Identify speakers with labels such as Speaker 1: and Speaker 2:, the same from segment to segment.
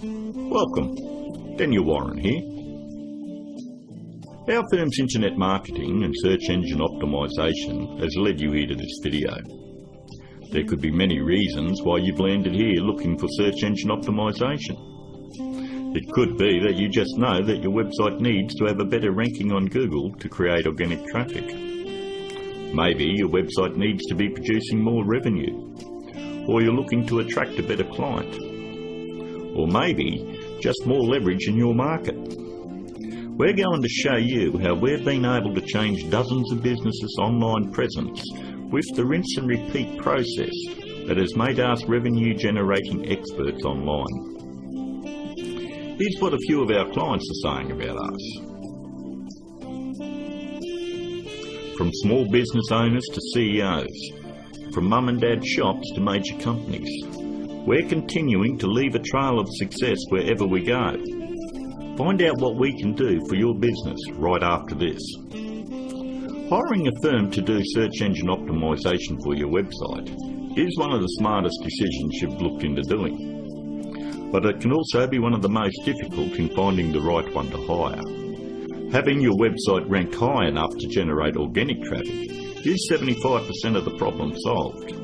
Speaker 1: Welcome, Daniel Warren here. Our firm's internet marketing and search engine optimisation has led you here to this video. There could be many reasons why you've landed here looking for search engine optimisation. It could be that you just know that your website needs to have a better ranking on Google to create organic traffic. Maybe your website needs to be producing more revenue, or you're looking to attract a better client, or maybe just more leverage in your market. We're going to show you how we've been able to change dozens of businesses' online presence with the rinse and repeat process that has made us revenue generating experts online. Here's what a few of our clients are saying about us. From small business owners to CEOs, from mum and dad shops to major companies, we're continuing to leave a trail of success wherever we go. Find out what we can do for your business right after this. Hiring a firm to do search engine optimisation for your website is one of the smartest decisions you've looked into doing. But it can also be one of the most difficult in finding the right one to hire. Having your website rank high enough to generate organic traffic is 75% of the problem solved.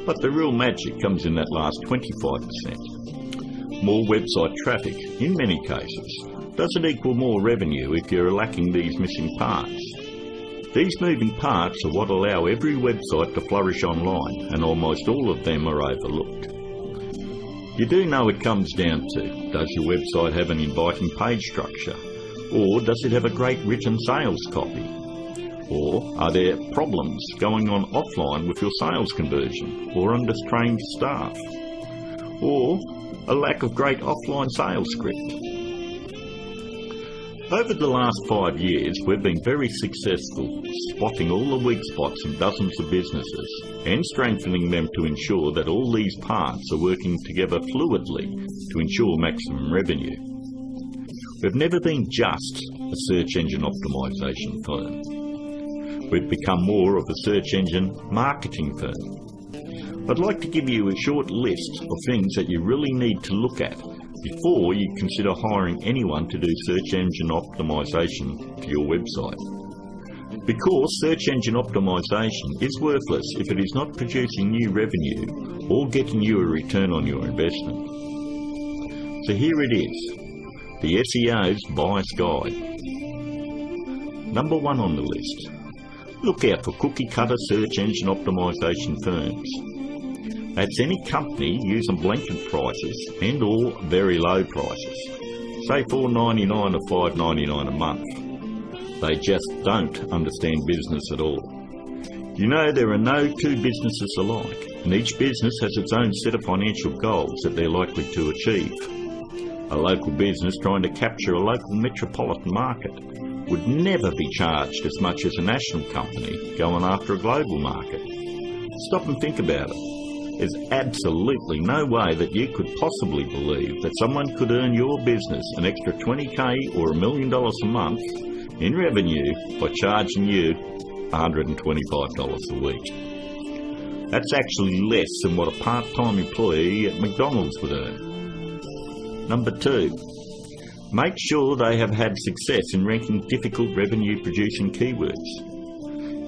Speaker 1: But the real magic comes in that last 25%. More website traffic, in many cases, doesn't equal more revenue if you're lacking these missing parts. These moving parts are what allow every website to flourish online, and almost all of them are overlooked. You do know it comes down to, does your website have an inviting page structure? Or does it have a great written sales copy? Or are there problems going on offline with your sales conversion, or undertrained staff? Or a lack of great offline sales script? Over the last 5 years, we've been very successful spotting all the weak spots in dozens of businesses and strengthening them to ensure that all these parts are working together fluidly to ensure maximum revenue. We've never been just a search engine optimisation firm. We've become more of a search engine marketing firm. I'd like to give you a short list of things that you really need to look at before you consider hiring anyone to do search engine optimisation for your website. Because search engine optimisation is worthless if it is not producing new revenue or getting you a return on your investment. So here it is, the SEO's Bias Guide. Number 1 on the list. Look out for cookie-cutter search engine optimisation firms. That's any company using blanket prices and or very low prices, say $4.99 or $5.99 a month. They just don't understand business at all. You know, there are no two businesses alike, and each business has its own set of financial goals that they're likely to achieve. A local business trying to capture a local metropolitan market would never be charged as much as a national company going after a global market. Stop and think about it. There's absolutely no way that you could possibly believe that someone could earn your business an extra $20,000 or $1 million a month in revenue by charging you $125 a week. That's actually less than what a part-time employee at McDonald's would earn. Number 2, make sure they have had success in ranking difficult revenue-producing keywords.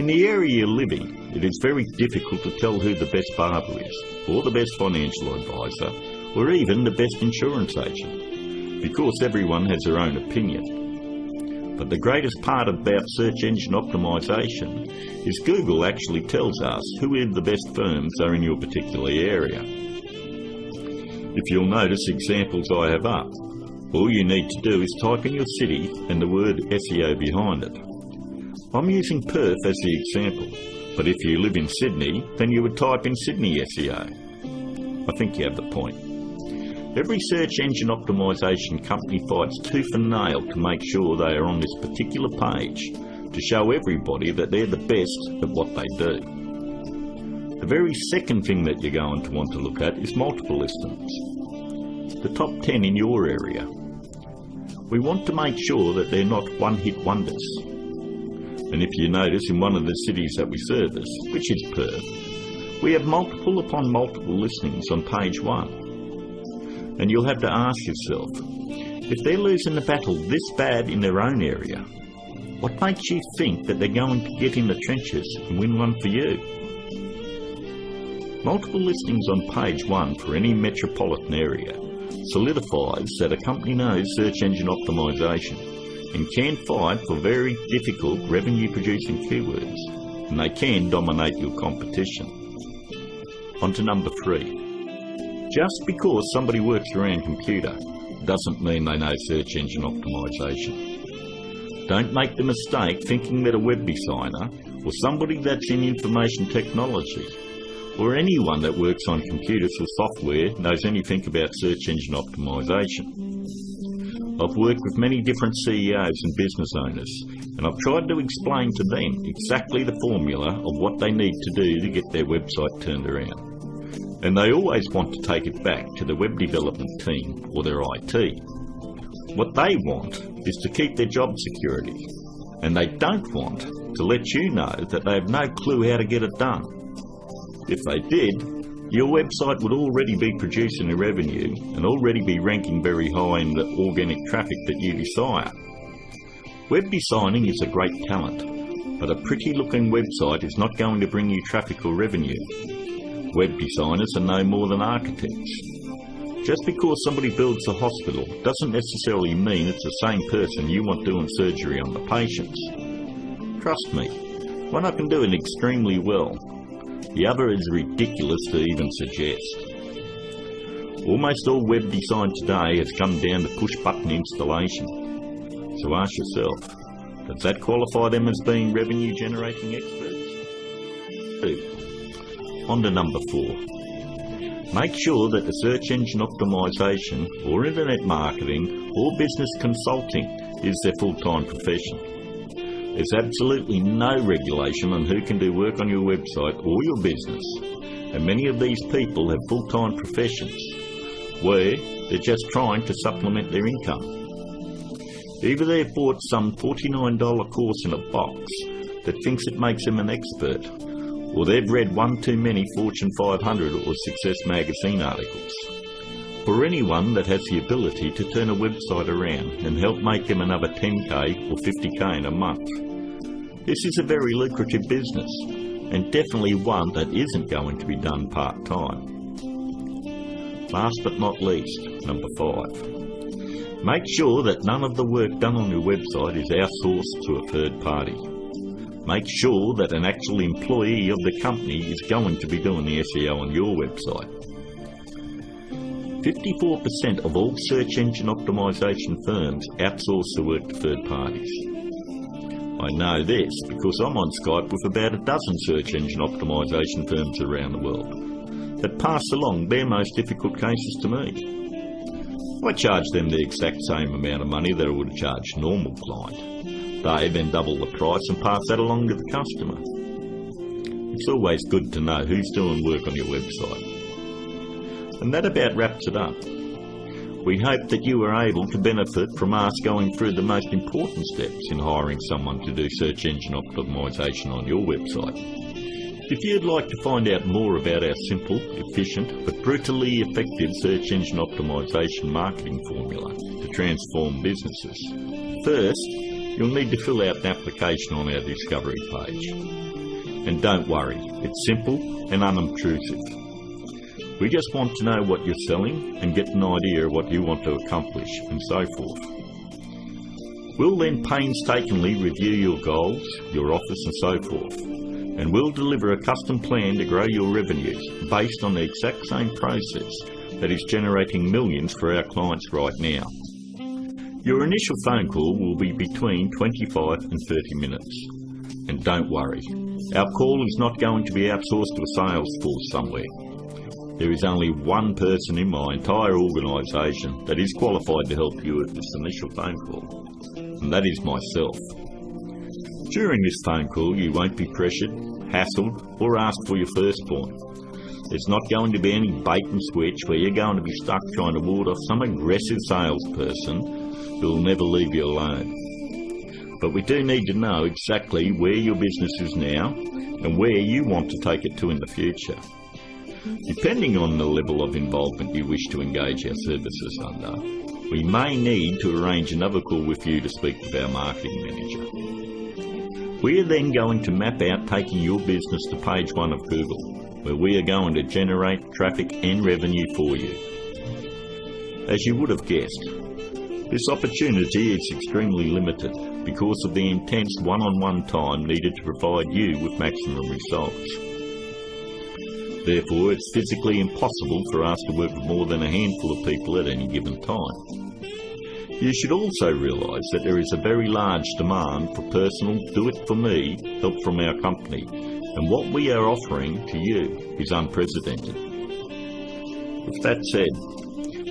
Speaker 1: In the area you're living, it is very difficult to tell who the best barber is, or the best financial advisor, or even the best insurance agent, because everyone has their own opinion. But the greatest part about search engine optimisation is Google actually tells us who the best firms are in your particular area. If you'll notice examples I have up, all you need to do is type in your city and the word SEO behind it. I'm using Perth as the example, but if you live in Sydney, then you would type in Sydney SEO. I think you have the point. Every search engine optimisation company fights tooth and nail to make sure they are on this particular page to show everybody that they're the best at what they do. The very second thing that you're going to want to look at is multiple listings. The top 10 in your area. We want to make sure that they're not one-hit wonders. And if you notice, in one of the cities that we service, which is Perth, we have multiple upon multiple listings on page 1. And you'll have to ask yourself, if they're losing the battle this bad in their own area, what makes you think that they're going to get in the trenches and win one for you? Multiple listings on page 1 for any metropolitan area solidifies that a company knows search engine optimisation and can fight for very difficult revenue-producing keywords, and they can dominate your competition. On to number 3. Just because somebody works around computer doesn't mean they know search engine optimisation. Don't make the mistake thinking that a web designer or somebody that's in information technology or anyone that works on computers or software knows anything about search engine optimisation. I've worked with many different CEOs and business owners, and I've tried to explain to them exactly the formula of what they need to do to get their website turned around. And they always want to take it back to the web development team or their IT. What they want is to keep their job security, and they don't want to let you know that they have no clue how to get it done. If they did, your website would already be producing a revenue and already be ranking very high in the organic traffic that you desire. Web designing is a great talent, but a pretty looking website is not going to bring you traffic or revenue. Web designers are no more than architects. Just because somebody builds a hospital doesn't necessarily mean it's the same person you want doing surgery on the patients. Trust me, one I can do it extremely well. The other is ridiculous to even suggest. Almost all web design today has come down to push-button installation. So ask yourself, does that qualify them as being revenue-generating experts? 2. On to number 4. Make sure that the search engine optimisation or internet marketing or business consulting is their full-time profession. There's absolutely no regulation on who can do work on your website or your business, and many of these people have full-time professions where they're just trying to supplement their income. Either they've bought some $49 course in a box that thinks it makes them an expert, or they've read one too many Fortune 500 or Success magazine articles. For anyone that has the ability to turn a website around and help make them another 10k or 50k in a month, this is a very lucrative business, and definitely one that isn't going to be done part-time. Last but not least, number 5. Make sure that none of the work done on your website is outsourced to a third party. Make sure that an actual employee of the company is going to be doing the SEO on your website. 54% of all search engine optimisation firms outsource the work to third parties. I know this because I'm on Skype with about a dozen search engine optimisation firms around the world that pass along their most difficult cases to me. I charge them the exact same amount of money that I would charge a normal client. They then double the price and pass that along to the customer. It's always good to know who's doing work on your website. And that about wraps it up. We hope that you were able to benefit from us going through the most important steps in hiring someone to do search engine optimisation on your website. If you'd like to find out more about our simple, efficient but brutally effective search engine optimisation marketing formula to transform businesses, first you'll need to fill out an application on our discovery page. And don't worry, it's simple and unobtrusive. We just want to know what you're selling and get an idea of what you want to accomplish and so forth. We'll then painstakingly review your goals, your offers and so forth, and we'll deliver a custom plan to grow your revenues based on the exact same process that is generating millions for our clients right now. Your initial phone call will be between 25 and 30 minutes. And don't worry, our call is not going to be outsourced to a sales force somewhere. There is only one person in my entire organisation that is qualified to help you with this initial phone call, and that is myself. During this phone call you won't be pressured, hassled or asked for your firstborn. There's not going to be any bait and switch where you're going to be stuck trying to ward off some aggressive salesperson who will never leave you alone. But we do need to know exactly where your business is now and where you want to take it to in the future. Depending on the level of involvement you wish to engage our services under, we may need to arrange another call with you to speak with our marketing manager. We are then going to map out taking your business to page 1 of Google, where we are going to generate traffic and revenue for you. As you would have guessed, this opportunity is extremely limited because of the intense one-on-one time needed to provide you with maximum results. Therefore, it's physically impossible for us to work with more than a handful of people at any given time. You should also realise that there is a very large demand for personal do-it-for-me help from our company, and what we are offering to you is unprecedented. With that said,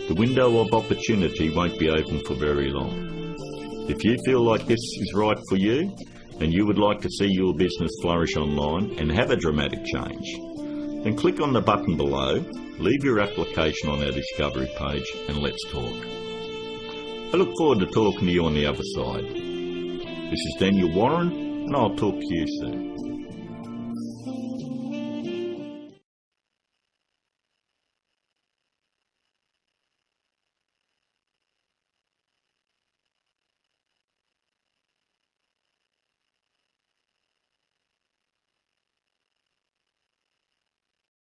Speaker 1: the window of opportunity won't be open for very long. If you feel like this is right for you, and you would like to see your business flourish online and have a dramatic change, then click on the button below, leave your application on our discovery page, and let's talk. I look forward to talking to you on the other side. This is Daniel Warren, and I'll talk to you soon.